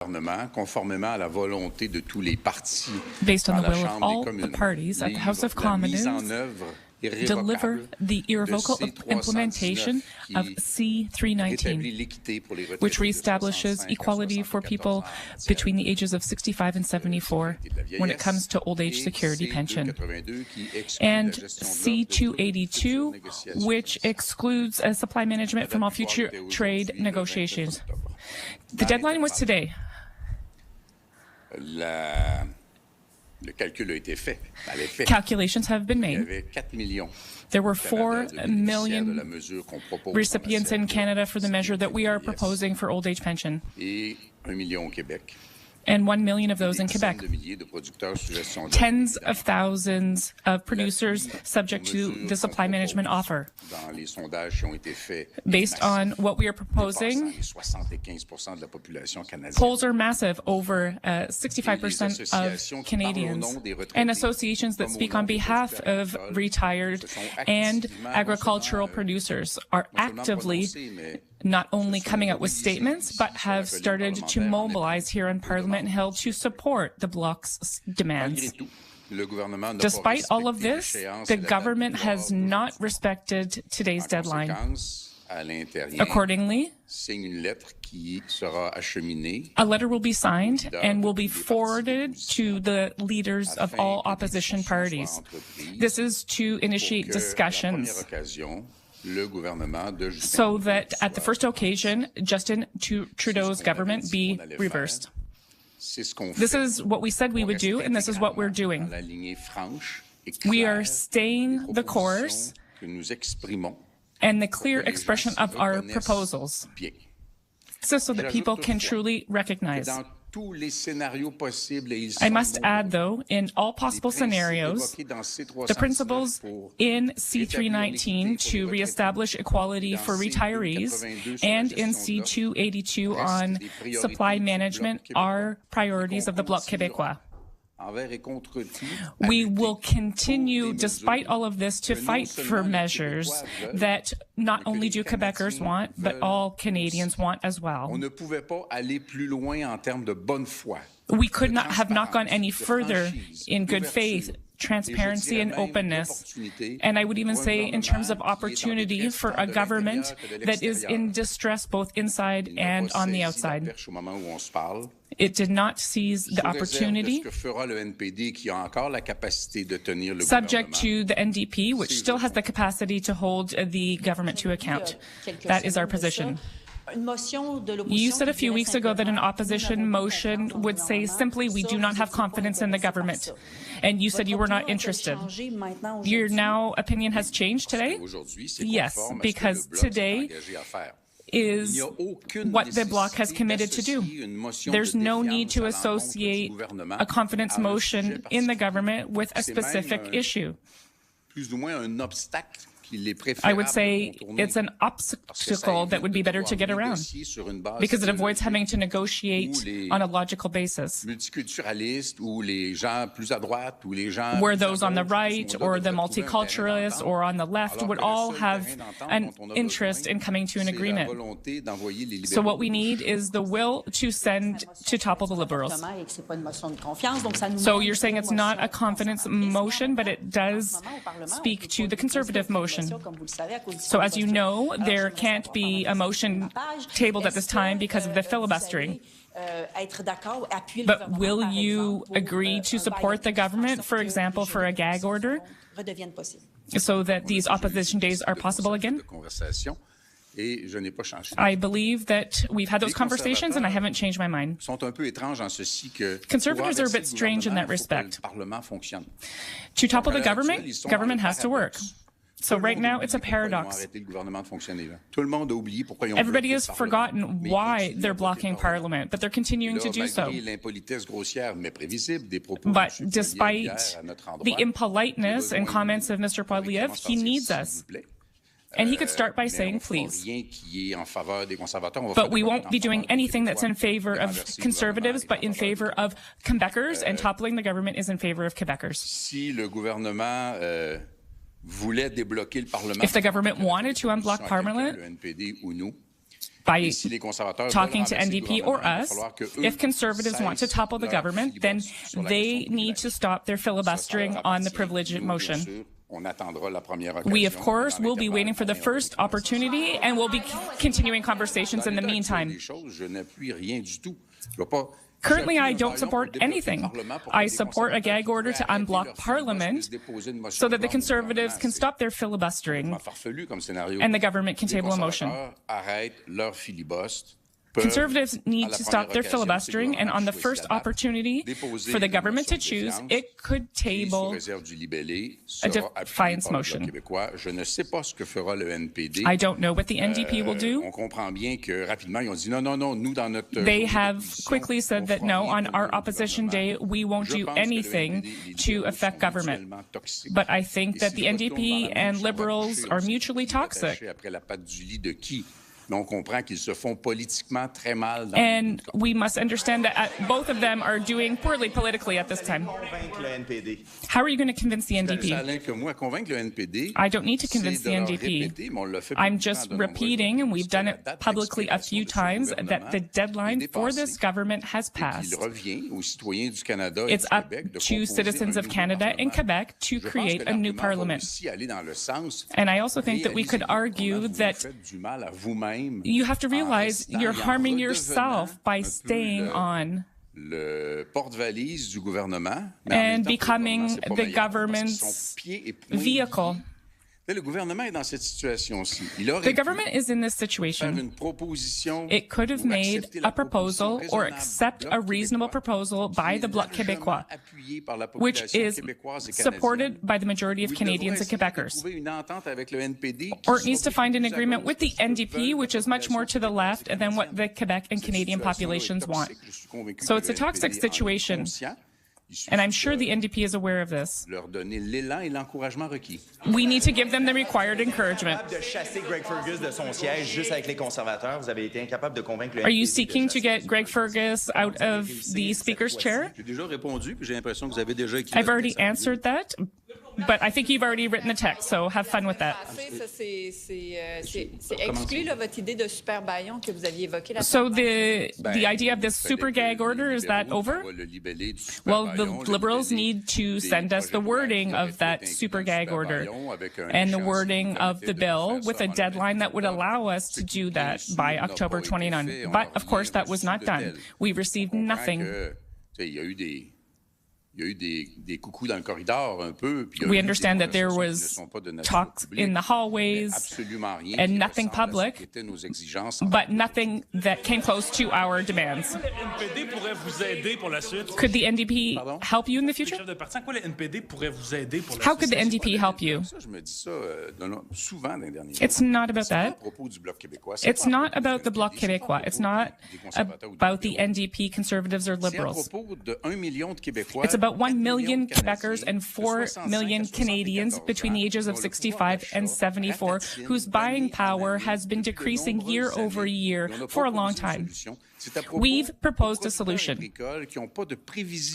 gouvernement, conformément à la volonté de tous les partis based on dans the la will of Chambre des all the communes, parties at the House of la mise en Commons, œuvre deliver the irrevocable implementation of C-319, which reestablishes equality for people between the ages of 65 and 74 when it comes to old age security pension, and C-282, which excludes supply management from all future trade negotiations. The deadline was today. Le calcul a été fait. Calculations have been Il y made. avait 4 millions. There were 4 million recipients in Canada for the measure that we are proposing for old age pension, Et 1 million au Québec. and 1 million of those in Quebec. Tens of thousands of producers subject to the supply management offer. Dans les sondages qui ont été faits, Based on what we are proposing, les 75% de la population canadienne. polls are massive, over 65% of Canadians, and associations that speak on behalf of retired and agricultural producers are actively not only coming out with statements, but have started to mobilize here in Parliament Hill to support the Bloc's demands. Despite all of this, the government has not respected today's deadline. Accordingly, a letter will be signed and will be forwarded to the leaders of all opposition parties. This is to initiate discussions so that at the first occasion, Justin Trudeau's government be reversed. This is what we said we would do, and this is what we're doing. We are staying the course and the clear expression of our proposals, so that people can truly recognize. I must add, though, in all possible scenarios, the principles in C-319 to reestablish equality for retirees and in C-282 on supply management are priorities of the Bloc Québécois. We will continue, despite all of this, to fight for measures that not only do Quebecers want, but all Canadians want as well. We could not have gone any further in good faith, transparency, and openness. And I would even say in terms of opportunity for a government that is in distress both inside and on the outside. It did not seize the opportunity, subject to the NDP, which still has the capacity to hold the government to account. That is our position. You said a few weeks ago that an opposition motion would say simply, we do not have confidence in the government. And you said you were not interested. Your now opinion has changed today? Yes, because today is what the Bloc has committed to do. There's no need to associate a confidence motion in the government with a specific issue. I would say it's an obstacle that would be better to get around because it avoids having to negotiate on a logical basis, where those on the right or the multiculturalists or on the left would all have an interest in coming to an agreement. So what we need is the will to send to topple the Liberals. So you're saying it's not a confidence motion, but it does speak to the Conservative motion. So as you know, there can't be a motion tabled at this time because of the filibustering. But will you agree to support the government, for example, for a gag order, so that these opposition days are possible again? I believe that we've had those conversations and I haven't changed my mind. Conservatives are a bit strange in that respect. To topple the government has to work. So right now, it's a paradox. Everybody has forgotten why they're blocking Parliament, but they're continuing to do so. But despite the impoliteness and comments of Mr. Poilievre, he needs us. And he could start by saying, please. But we won't be doing anything that's in favor of Conservatives, but in favor of Quebecers, and toppling the government is in favor of Quebecers. If the government wanted to unblock Parliament, by talking to NDP or us. If Conservatives want to topple the government, then they need to stop their filibustering on the privilege motion. We, of course, will be waiting for the first opportunity, and we'll be continuing conversations in the meantime. Currently, I don't support anything. I support a gag order to unblock Parliament so that the Conservatives can stop their filibustering and the government can table a motion. Conservatives need to stop their filibustering, and on the first opportunity for the government to choose, it could table a defiance motion. I don't know what the NDP will do. They have quickly said that no, on our opposition day, we won't do anything to affect government. But I think that the NDP and Liberals are mutually toxic. And we must understand that both of them are doing poorly politically at this time. How are you going to convince the NDP? I don't need to convince the NDP. I'm just repeating, and we've done it publicly a few times, that the deadline for this government has passed. It's up to citizens of Canada and Quebec to create a new parliament. And I also think that we could argue that you have to realize you're harming yourself by staying on and becoming the government's vehicle. The government is in this situation. It could have made a proposal or accept a reasonable proposal by the Bloc Québécois, which is supported by the majority of Canadians and Quebecers. Or it needs to find an agreement with the NDP, which is much more to the left than what the Quebec and Canadian populations want. So it's a toxic situation. And I'm sure the NDP is aware of this. We need to give them the required encouragement. Are you seeking to get Greg Fergus out of the Speaker's chair? I've already answered that. But I think you've already written the text, so have fun with that. So the idea of this super gag order, is that over? Well, the Liberals need to send us the wording of that super gag order and the wording of the bill with a deadline that would allow us to do that by October 29. But, of course, that was not done. We received nothing. We understand that there was talks in the hallways and nothing public, but nothing that came close to our demands. Could the NDP help you in the future? How could the NDP help you? It's not about that. It's not about the Bloc Québécois. It's not about the NDP, Conservatives, or Liberals. It's about 1 million Quebecers and 4 million Canadians between the ages of 65 and 74 whose buying power has been decreasing year over year for a long time. We've proposed a solution.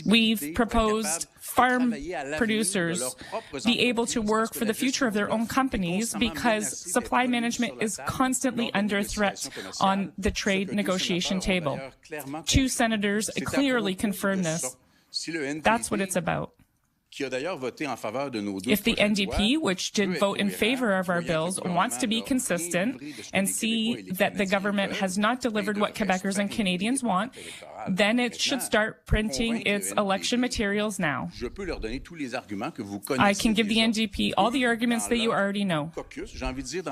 We've proposed farm producers be able to work for the future of their own companies because supply management is constantly under threat on the trade negotiation table. 2 senators clearly confirmed this. That's what it's about. If the NDP, which did vote in favor of our bills, wants to be consistent and see that the government has not delivered what Quebecers and Canadians want, then it should start printing its election materials now. I can give the NDP all the arguments that you already know.